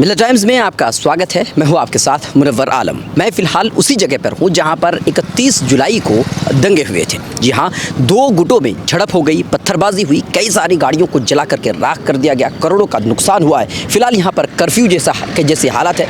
मिलत टाइम्स में आपका स्वागत है। मैं हूं आपके साथ मुनव्वर आलम। मैं फ़िलहाल उसी जगह पर हूं जहां पर 31 जुलाई को दंगे हुए थे। जी हां, दो गुटों में झड़प हो गई, पत्थरबाजी हुई, कई सारी गाड़ियों को जला करके राख कर दिया गया, करोड़ों का नुकसान हुआ है। फ़िलहाल यहां पर कर्फ्यू जैसी हालत है।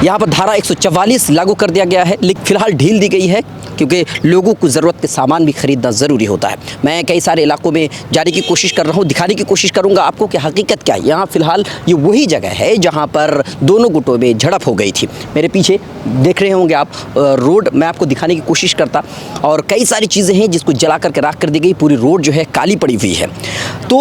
यहाँ पर धारा 144 लागू कर दिया गया है, लेकिन फ़िलहाल ढील दी गई है क्योंकि लोगों को ज़रूरत के सामान भी खरीदना ज़रूरी होता है। मैं कई सारे इलाकों में जाने की कोशिश कर रहा हूँ, दिखाने की कोशिश करूँगा आपको कि हकीकत क्या है। यहाँ फ़िलहाल ये वही जगह है जहाँ पर दोनों गुटों में झड़प हो गई थी। मेरे पीछे देख रहे होंगे आप रोड, मैं आपको दिखाने की कोशिश करता, और कई सारी चीज़ें हैं जिसको जला करके राख कर दी गई। पूरी रोड जो है काली पड़ी हुई है। तो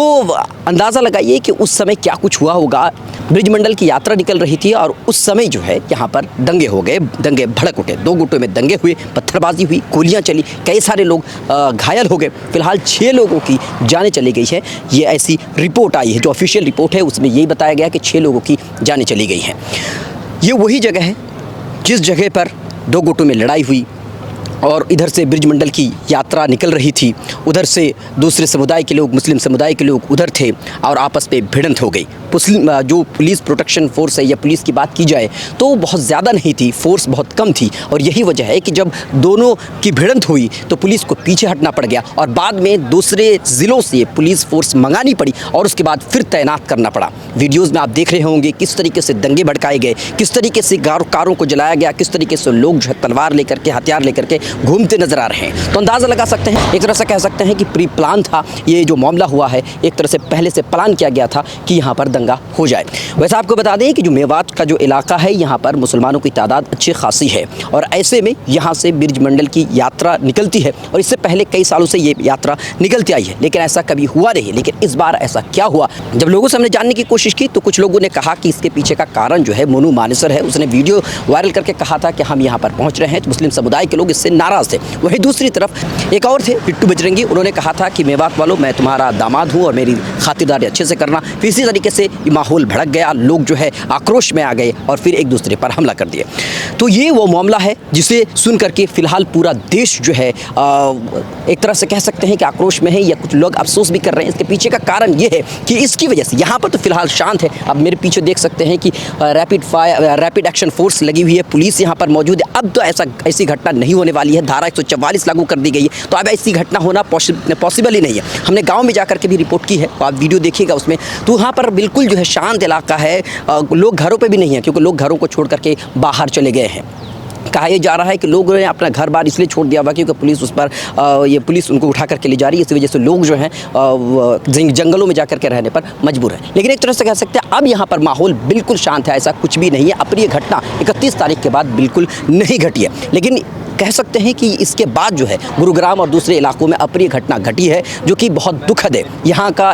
अंदाज़ा लगाइए कि उस समय क्या कुछ हुआ होगा। ब्रिजमंडल की यात्रा निकल रही थी और उस समय जो है यहाँ पर दंगे हो गए, दंगे भड़क उठे। दो गुटों में दंगे हुए, पत्थरबाजी हुई, गोलियां चली, कई सारे लोग घायल हो गए। फिलहाल 6 लोगों की जानें चली गई है। ये ऐसी रिपोर्ट आई है, जो ऑफिशियल रिपोर्ट है उसमें यही बताया गया कि 6 लोगों की जानें चली गई हैं। ये वही जगह है जिस जगह पर दो गुटों में लड़ाई हुई और इधर से ब्रिजमंडल की यात्रा निकल रही थी, उधर से दूसरे समुदाय के लोग, मुस्लिम समुदाय के लोग उधर थे और आपस में भिड़ंत हो गई। जो पुलिस प्रोटेक्शन फोर्स है या पुलिस की बात की जाए तो बहुत ज़्यादा नहीं थी, फोर्स बहुत कम थी, और यही वजह है कि जब दोनों की भिड़ंत हुई तो पुलिस को पीछे हटना पड़ गया और बाद में दूसरे ज़िलों से पुलिस फोर्स मंगानी पड़ी और उसके बाद फिर तैनात करना पड़ा। वीडियोज़ में आप देख रहे होंगे किस तरीके से दंगे भड़काए गए, किस तरीके से कारों को जलाया गया, किस तरीके से लोग जो है तलवार लेकर के, हथियार लेकर के घूमते नजर आ रहे हैं। तो अंदाज़ा लगा सकते हैं, एक तरह से कह सकते हैं कि प्री प्लान था ये जो मामला हुआ है। एक तरह से पहले से प्लान किया गया था कि यहाँ पर दंगा हो जाए। वैसे आपको बता दें कि जो मेवात का जो इलाका है, यहाँ पर मुसलमानों की तादाद अच्छी खासी है और ऐसे में यहाँ से ब्रिजमंडल की यात्रा निकलती है और इससे पहले कई सालों से ये यात्रा निकलती आई है, लेकिन ऐसा कभी हुआ नहीं। लेकिन इस बार ऐसा क्या हुआ? जब लोगों से हमने जानने की कोशिश की तो कुछ लोगों ने कहा कि इसके पीछे का कारण जो है मोनू मानेसर है। उसने वीडियो वायरल करके कहा था कि हम यहाँ पर पहुँच रहे हैं, तो मुस्लिम समुदाय के लोग इससे नाराज़ थे। वहीं दूसरी तरफ एक और थे, बिट्टू बजरंगी, उन्होंने कहा था कि मेवात वालों, मैं तुम्हारा दामाद हूँ और मेरी खातिरदारी अच्छे से करना। फिर इसी तरीके से माहौल भड़क गया, लोग जो है आक्रोश में आ गए और फिर एक दूसरे पर हमला कर दिए। तो ये वो मामला है जिसे सुन करके फिलहाल पूरा देश जो है एक तरह से कह सकते हैं कि आक्रोश में है, या कुछ लोग अफसोस भी कर रहे हैं। इसके पीछे का कारण ये है कि इसकी वजह से यहाँ पर तो फिलहाल शांत है। अब मेरे पीछे देख सकते हैं कि रैपिड एक्शन फोर्स लगी हुई है, पुलिस यहाँ पर मौजूद है। अब तो ऐसी घटना नहीं होने वाली है। धारा 144 लागू कर दी गई है, तो अब ऐसी घटना होना पॉसिबल ही नहीं है। हमने गांव में जाकर के भी रिपोर्ट की है, तो आप वीडियो देखिएगा उसमें, तो वहाँ पर बिल्कुल जो है शांत इलाका है। लोग घरों पे भी नहीं है क्योंकि लोग घरों को छोड़ करके बाहर चले गए हैं। कहा यह जा रहा है कि लोगों ने अपना घर बार इसलिए छोड़ दिया हुआ क्योंकि पुलिस उस पर पुलिस उनको उठा करके ले जा रही है। इसी वजह से लोग जो हैं जंगलों में जाकर के रहने पर मजबूर है। लेकिन एक तरह से कह सकते हैं अब यहाँ पर माहौल बिल्कुल शांत है, ऐसा कुछ भी नहीं है। अप्रिय घटना 31 तारीख के बाद बिल्कुल नहीं घटी है, लेकिन कह सकते हैं कि इसके बाद जो है गुरुग्राम और दूसरे इलाकों में अप्रिय घटना घटी है, जो कि बहुत दुखद है। यहाँ का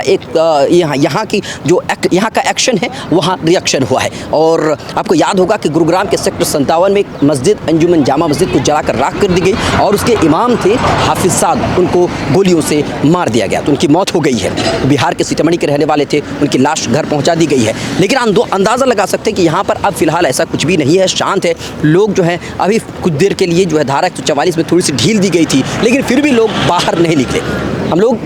यहाँ का एक्शन है, वहाँ रिएक्शन हुआ है। और आपको याद होगा कि गुरुग्राम के सेक्टर 57 में एक मस्जिद, अंजुमन जामा मस्जिद को जलाकर राख कर दी गई और उसके इमाम थे हाफिज साद, उनको गोलियों से मार दिया गया, तो उनकी मौत हो गई है। बिहार के सीतामढ़ी के रहने वाले थे, उनकी लाश घर पहुँचा दी गई है। लेकिन अंदाज़ा लगा सकते हैं कि यहाँ पर अब फिलहाल ऐसा कुछ भी नहीं है, शांत है। लोग जो है अभी कुछ देर के लिए जो है धारा 144 में थोड़ी सी ढील दी गई थी, लेकिन फिर भी लोग बाहर नहीं निकले। हम लोग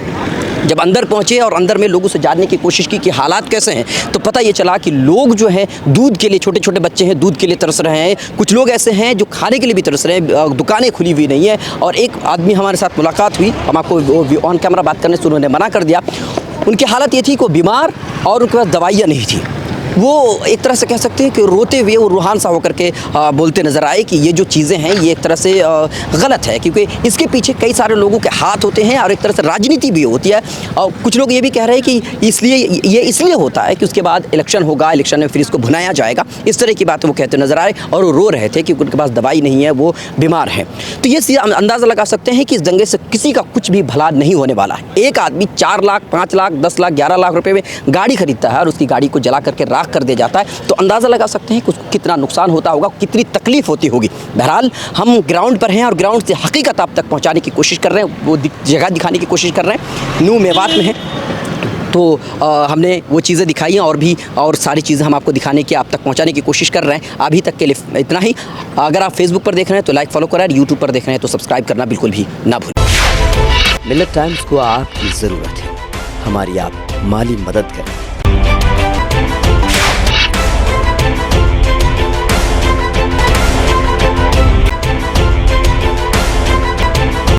जब अंदर पहुंचे और अंदर में लोगों से जानने की कोशिश की कि हालात कैसे हैं, तो पता ये चला कि लोग जो हैं दूध के लिए, छोटे छोटे बच्चे हैं, दूध के लिए तरस रहे हैं। कुछ लोग ऐसे हैं जो खाने के लिए भी तरस रहे हैं, दुकानें खुली हुई नहीं है। और एक आदमी हमारे साथ मुलाकात हुई, हम आपको ऑन कैमरा बात करने से उन्होंने मना कर दिया। उनकी हालत ये थी कि वो बीमार और उनके पास दवाइयाँ नहीं थी। वो एक तरह से कह सकते हैं कि रोते हुए और रूहान सा होकर के बोलते नज़र आए कि ये जो चीज़ें हैं ये एक तरह से गलत है, क्योंकि इसके पीछे कई सारे लोगों के हाथ होते हैं और एक तरह से राजनीति भी होती है। और कुछ लोग ये भी कह रहे हैं कि इसलिए होता है कि उसके बाद इलेक्शन होगा, इलेक्शन में फिर इसको भुनाया जाएगा। इस तरह की बातें वो कहते नज़र आए और वो रो रहे थे कि उनके पास दवाई नहीं है, वो बीमार हैं। तो ये अंदाज़ा लगा सकते हैं कि इस दंगे से किसी का कुछ भी भला नहीं होने वाला है। एक आदमी 4 लाख, 5 लाख, 10 लाख, 11 लाख रुपए में गाड़ी खरीदता है और उसकी गाड़ी को जला करके कर दिया जाता है, तो अंदाज़ा लगा सकते हैं कि उसको कितना नुकसान होता होगा, कितनी तकलीफ होती होगी। बहरहाल हम ग्राउंड पर हैं और ग्राउंड से हकीकत आप तक पहुंचाने की कोशिश कर रहे हैं, वो जगह दिखाने की कोशिश कर रहे हैं। न्यू मेवात में है, तो हमने वो चीज़ें दिखाई हैं और सारी चीज़ें हम आपको दिखाने की, आप तक पहुंचाने की कोशिश कर रहे हैं। अभी तक के लिए इतना ही। अगर आप फेसबुक पर देख रहे हैं तो लाइक फॉलो करें, यूट्यूब पर देख रहे हैं तो सब्सक्राइब करना बिल्कुल भी ना भूलें। मिलत टाइम्स को आपकी ज़रूरत है, हमारी आप माली मदद करें।